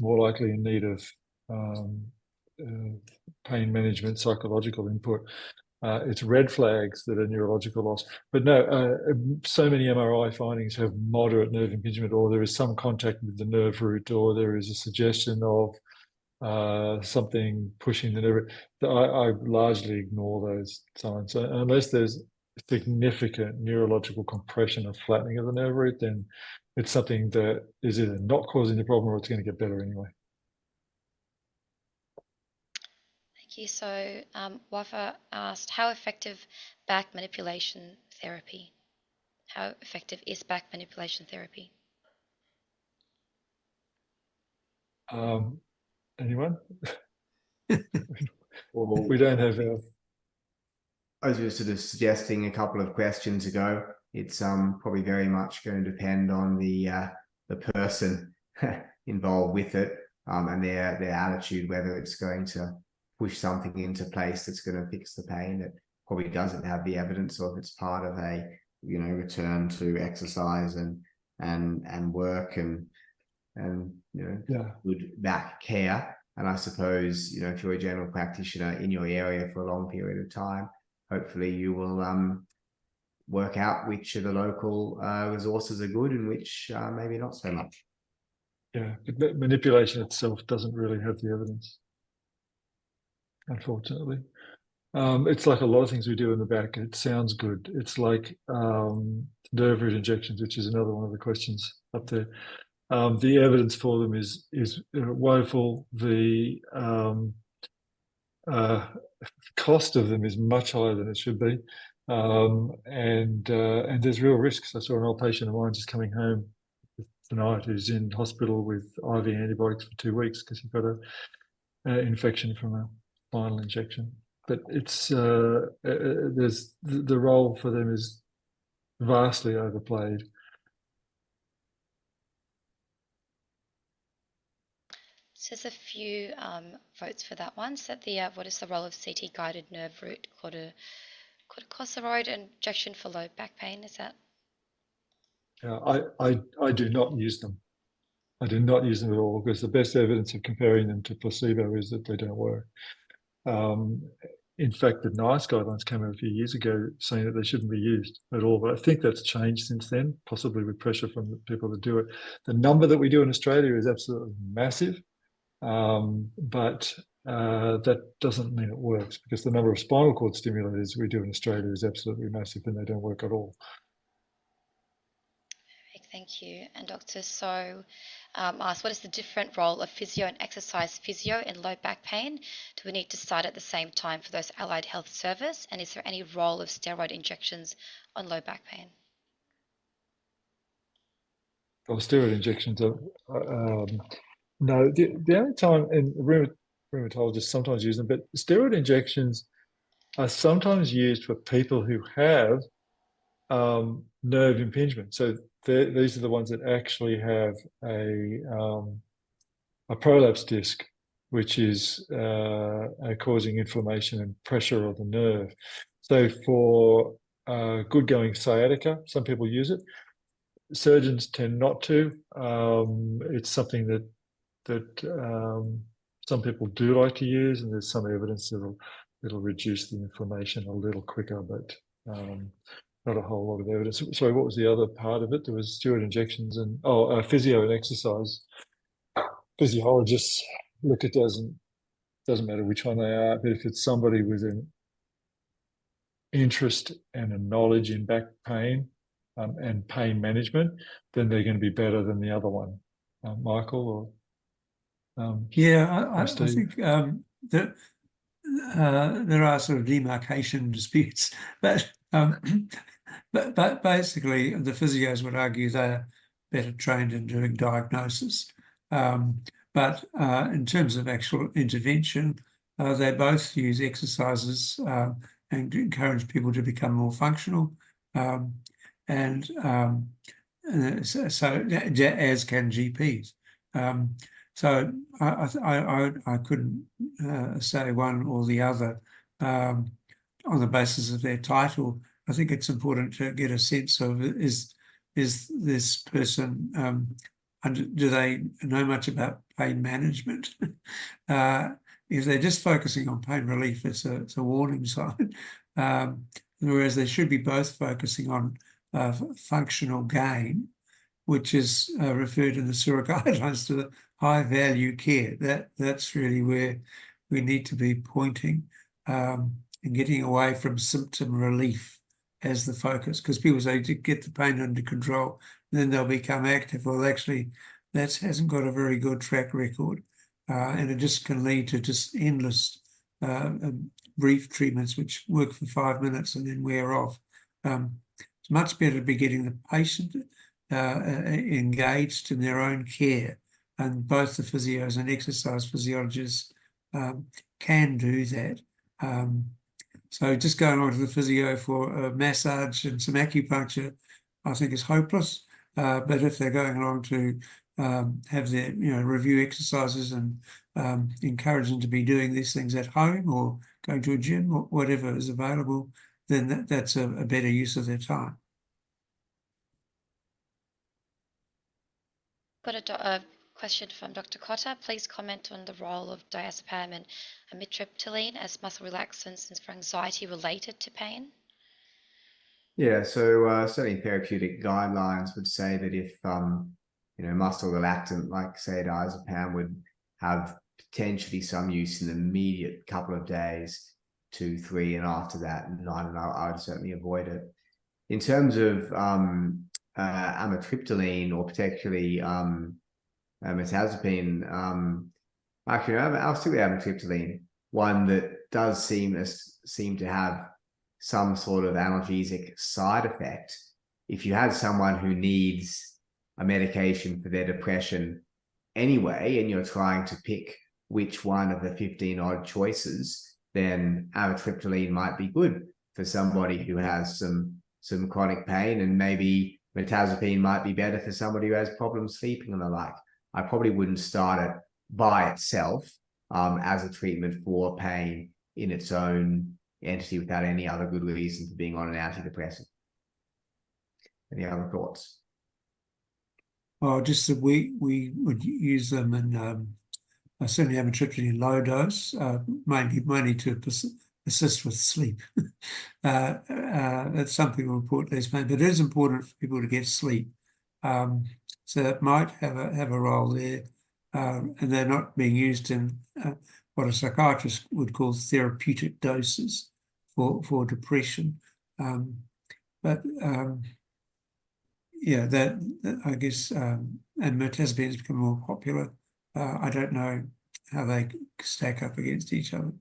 more likely in need of pain management, psychological input. It's red flags that are neurological loss. But no, so many MRI findings have moderate nerve impingement, or there is some contact with the nerve root, or there is a suggestion of something pushing the nerve. I largely ignore those signs. So unless there's significant neurological compression or flattening of the nerve root, then it's something that is either not causing the problem or it's going to get better anyway. Thank you. So Wafa asked, how effective back manipulation therapy? How effective is back manipulation therapy? Anyone? Well, We don't have as we were sort of suggesting a couple of questions ago, it's probably very much going to depend on the person involved with it and their attitude, whether it's going to push something into place that's going to fix the pain that probably doesn't have the evidence, or if it's part of a return to exercise and work and good back care. And I suppose if you're a general practitioner in your area for a long period of time, hopefully you will work out which of the local resources are good and which maybe not so much. Yeah, but manipulation itself doesn't really have the evidence, unfortunately. It's like a lot of things we do in the back. It sounds good. It's like nerve root injections, which is another one of the questions up there. The evidence for them is woeful. The cost of them is much higher than it should be, and there's real risks. I saw an old patient of mine just coming home tonight who's in hospital with IV antibiotics for 2 weeks because he got an infection from a final injection. But it's there's the role for them is vastly overplayed. So there's a few votes for that one. So what is the role of CT guided nerve root corticosteroid injection for low back pain? Is that? I do not use them. I do not use them at all because the best evidence of comparing them to placebo is that they don't work. In fact, the NICE guidelines came out a few years ago saying that they shouldn't be used at all. But I think that's changed since then, possibly with pressure from the people that do it. The number that we do in Australia is absolutely massive, but that doesn't mean it works because the number of spinal cord stimulators we do in Australia is absolutely massive and they don't work at all. Thank you. And Dr. So asked, what is the different role of physio and exercise physio in low back pain? Do we need to start at the same time for those allied health service? And is there any role of steroid injections on low back pain? Well, steroid injections are, no, the only time, and rheumatologists sometimes use them, but steroid injections are sometimes used for people who have nerve impingement. So these are the ones that actually have a prolapse disc, which is causing inflammation and pressure of the nerve. So for good going sciatica, some people use it. Surgeons tend not to. It's something that some people do like to use, and there's some evidence that it'll reduce the inflammation a little quicker, but not a whole lot of evidence. Sorry, what was the other part of it? There was steroid injections and physio and exercise. Physiologists look, it doesn't matter which one they are, but if it's somebody with an interest and a knowledge in back pain and pain management, then they're going to be better than the other one. Michael or I think that there are sort of demarcation disputes, but basically the physios would argue they're better trained in doing diagnosis. But in terms of actual intervention, they both use exercises and encourage people to become more functional. So as can GPs. So I couldn't say one or the other on the basis of their title. I think it's important to get a sense of is this person do they know much about pain management? If they're just focusing on pain relief, it's a warning sign. Whereas they should be both focusing on functional gain, which is referred in the SIRA guidelines to the high value care. That's really where we need to be pointing and getting away from symptom relief as the focus, because people say to get the pain under control, then they'll become active. Well, actually, that hasn't got a very good track record, and it just can lead to just endless brief treatments which work for 5 minutes and then wear off. It's much better to be getting the patient engaged in their own care, and both the physios and exercise physiologists can do that. So just going on to the physio for a massage and some acupuncture, I think is hopeless. But if they're going along to have their, review exercises and encourage them to be doing these things at home or going to a gym or whatever is available, then that's a better use of their time. Got a question from Dr. Cotter. Please comment on the role of diazepam and amitriptyline as muscle relaxants for anxiety related to pain. Yeah, so certainly therapeutic guidelines would say that if muscle relaxant like say diazepam would have potentially some use in the immediate couple of days, 2, 3, and after that, 9, and I would certainly avoid it. In terms of amitriptyline, or particularly mirtazapine, actually, I'll stick with amitriptyline, one that does seem to have some sort of analgesic side effect. If you have someone who needs a medication for their depression anyway, and you're trying to pick which one of the 15 odd choices, then amitriptyline might be good for somebody who has some chronic pain, and maybe mirtazapine might be better for somebody who has problems sleeping and the like. I probably wouldn't start it by itself as a treatment for pain in its own entity without any other good reason for being on an antidepressant. Any other thoughts? Well, just that we would use them in certainly amitriptyline in low dose, mainly to assist with sleep. That's something will report less pain, but it is important for people to get sleep. So it might have a role there, and they're not being used in what a psychiatrist would call therapeutic doses for depression. Yeah, that I guess, and mirtazapine has become more popular. I don't know how they stack up against each other.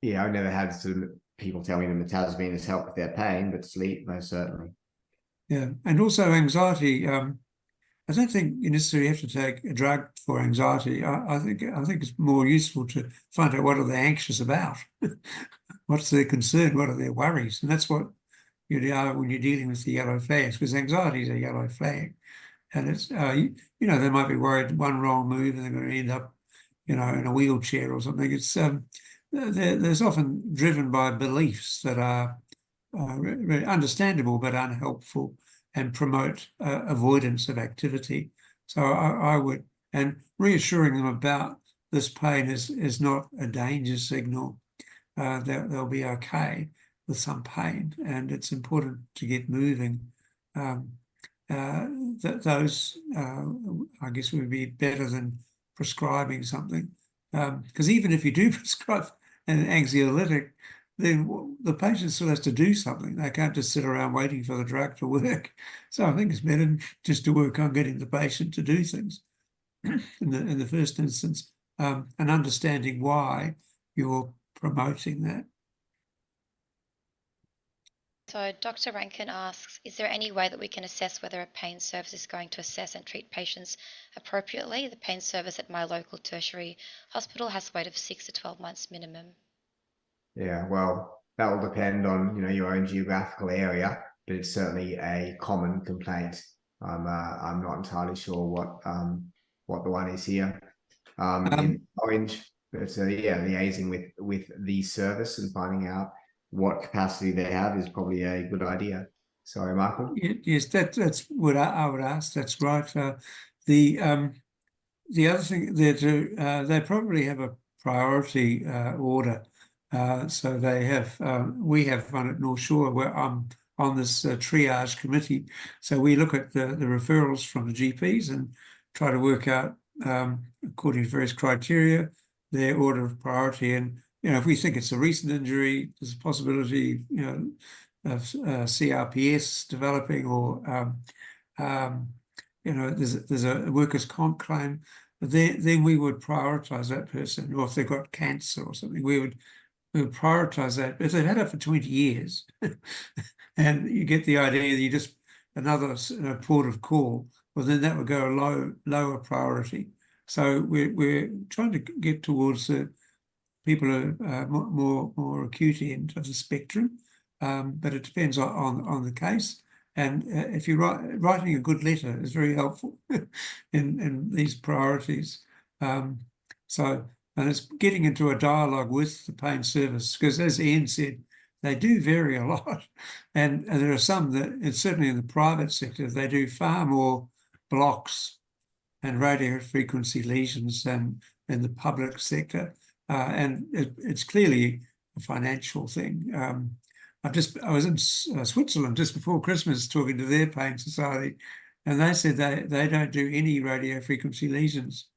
Yeah, I've never had people tell me that mirtazapine has helped with their pain, but sleep most certainly. Yeah, and also anxiety. I don't think you necessarily have to take a drug for anxiety. I think it's more useful to find out what are they anxious about, what's their concern, what are their worries, and that's what you do when you're dealing with the yellow flags, because anxiety is a yellow flag, and it's they might be worried one wrong move and they're going to end up in a wheelchair or something. It's there's often driven by beliefs that are really understandable but unhelpful, and promote avoidance of activity. So I would, and reassuring them about this pain is not a danger signal, that they'll be okay with some pain, and it's important to get moving. Those, I guess, would be better than prescribing something, because even if you do prescribe an anxiolytic, then the patient still has to do something. They can't just sit around waiting for the drug to work. So I think it's better just to work on getting the patient to do things in the first instance, and understanding why you're promoting that. So Dr. Rankin asks, is there any way that we can assess whether a pain service is going to assess and treat patients appropriately? The pain service at my local tertiary hospital has a wait of 6 to 12 months minimum. Yeah, well, that will depend on your own geographical area, but it's certainly a common complaint. I'm not entirely sure what the one is here in Orange, but liaising with the service and finding out what capacity they have is probably a good idea. Sorry, Michael. Yes, that's what I would ask. That's right. The other thing that they probably have a priority order. So they have, we have one at North Shore where I'm on this triage committee. So we look at the referrals from the GPs and try to work out, according to various criteria, their order of priority. And, if we think it's a recent injury, there's a possibility, of CRPS developing, or, there's a workers' comp claim, then we would prioritise that person. Or if they've got cancer or something, we would prioritise that. If they've had it for 20 years, and you get the idea that you just another port of call, well, then that would go lower priority. So we're trying to get towards the people who are more acute end of the spectrum, but it depends on the case. And if you're writing a good letter is very helpful in these priorities. And it's getting into a dialogue with the pain service, because as Ian said, they do vary a lot. And there are some that, and certainly in the private sector, they do far more blocks and radio frequency lesions than in the public sector. And it's clearly a financial thing. I was in Switzerland just before Christmas talking to their pain society, and they said they don't do any radio frequency lesions.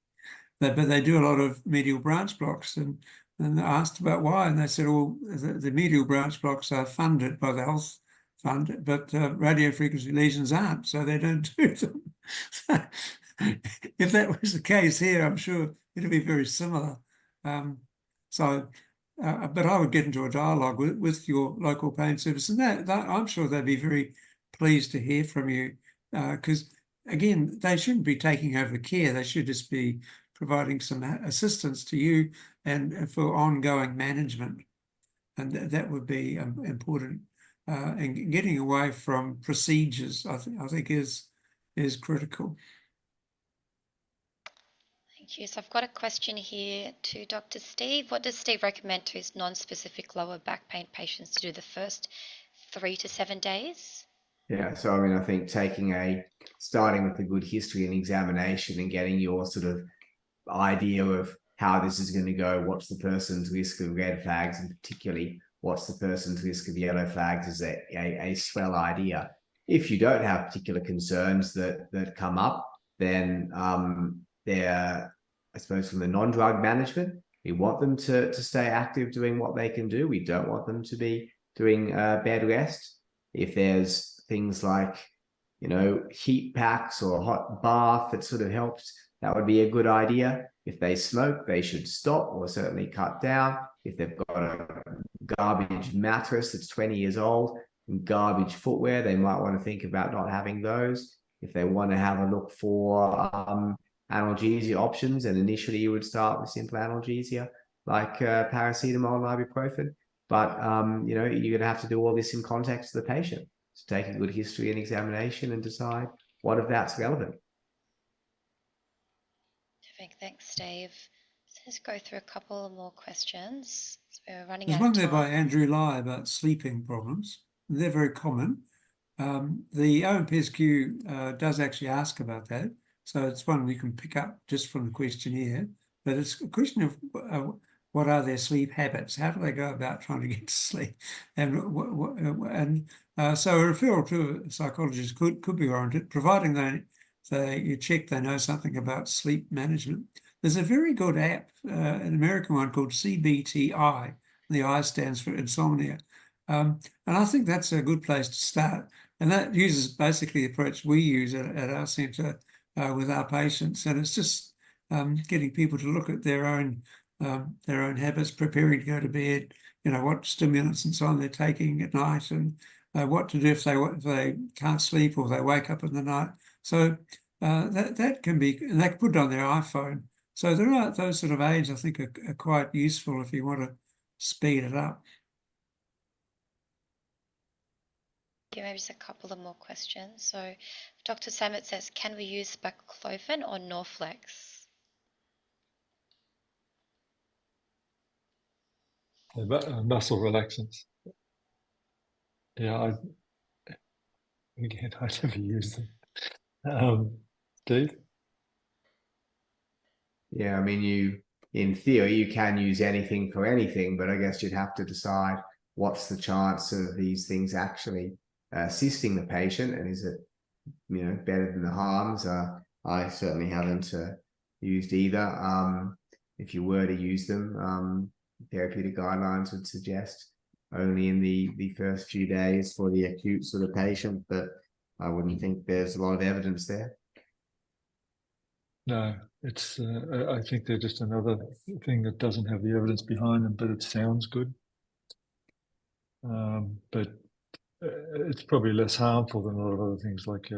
but they do a lot of medial branch blocks, and I asked about why, and they said, well, the medial branch blocks are funded by the health fund, but radiofrequency lesions aren't, so they don't do them. If that was the case here, I'm sure it'd be very similar. But I would get into a dialogue with your local pain service, and that I'm sure they'd be very pleased to hear from you, because again, they shouldn't be taking over care. They should just be providing some assistance to you and for ongoing management, and that would be important. And getting away from procedures, I think is critical. Thank you. So I've got a question here to Dr. Steve. What does Steve recommend to his non-specific lower back pain patients to do the first 3 to 7 days? Yeah, so I mean, I think starting with a good history and examination and getting your sort of idea of how this is going to go, what's the person's risk of red flags, and particularly what's the person's risk of yellow flags, is a swell idea. If you don't have particular concerns that come up, then they're, I suppose, from the non-drug management, we want them to stay active doing what they can do. We don't want them to be doing bed rest. If there's things like, heat packs or a hot bath that sort of helps, that would be a good idea. If they smoke, they should stop or certainly cut down. If they've got a garbage mattress that's 20 years old and garbage footwear, they might want to think about not having those. If they want to have a look for analgesia options, and initially you would start with simple analgesia like paracetamol and ibuprofen. But you're going to have to do all this in context of the patient. So take a good history and examination and decide what of that's relevant. Thanks, Steve. Let's go through a couple more questions. So we're running There's out of one there by time. Andrew Lai about sleeping problems. They're very common. The OMPSQ does actually ask about that. So it's one we can pick up just from the questionnaire. But it's a question of what are their sleep habits? How do they go about trying to get to sleep? And so a referral to a psychologist could be warranted, providing you check they know something about sleep management. There's a very good app, an American one called CBTI. The I stands for insomnia. And I think that's a good place to start. And that uses basically the approach we use at our centre with our patients. And it's just getting people to look at their own habits, preparing to go to bed, what stimulants and so on they're taking at night, and what to do if they can't sleep or they wake up in the night. So that can be, and they can put it on their iPhone. So there are those sort of aids I think are quite useful if you want to speed it up. Yeah, maybe just a couple of more questions. So Dr. Samet says, can we use baclofen or Norflex? Muscle relaxants. Yeah, I never use them. Steve? Yeah, I mean, in theory, you can use anything for anything, but I guess you'd have to decide what's the chance of these things actually assisting the patient, and is it, better than the harms? I certainly haven't used either. If you were to use them, therapeutic guidelines would suggest only in the first few days for the acute sort of patient, but I wouldn't think there's a lot of evidence there. No, it's. I think they're just another thing that doesn't have the evidence behind them, but it sounds good. But it's probably less harmful than a lot of other things like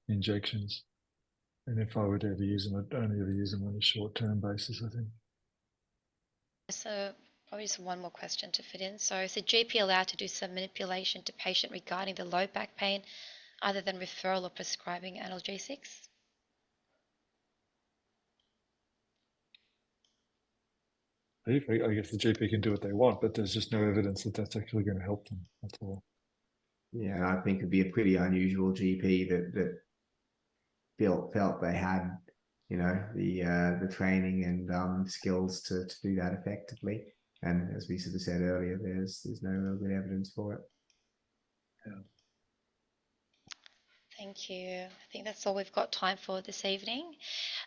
injections. And if I were to ever use them, I'd only ever use them on a short-term basis, I think. So probably just one more question to fit in. So is the GP allowed to do some manipulation to patient regarding the low back pain other than referral or prescribing analgesics? I guess the GP can do what they want, but there's just no evidence that that's actually going to help them. That's all. Yeah, I think it'd be a pretty unusual GP that felt they had, the training and skills to do that effectively. And as we sort of said earlier, there's no real good evidence for it. Yeah. Thank you. I think that's all we've got time for this evening.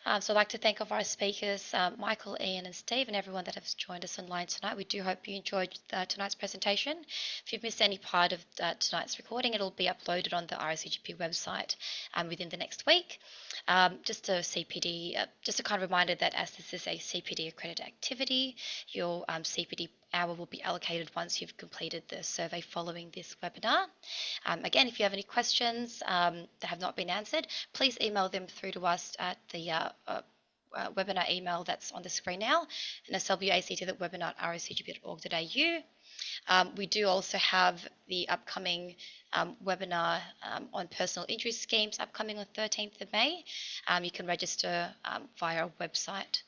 So I'd like to thank all of our speakers, Michael, Ian and Steve, and everyone that has joined us online tonight. We do hope you enjoyed tonight's presentation. If you've missed any part of tonight's recording, it'll be uploaded on the RACGP website within the next week. Just a kind of reminder that as this is a CPD accredited activity, your CPD hour will be allocated once you've completed the survey following this webinar. Again, if you have any questions that have not been answered, please email them through to us at the webinar email that's on the screen now, and it's wact@webinar@racgp.org.au. We do also have the upcoming webinar on personal injury schemes upcoming on 13th of May. You can register via our website.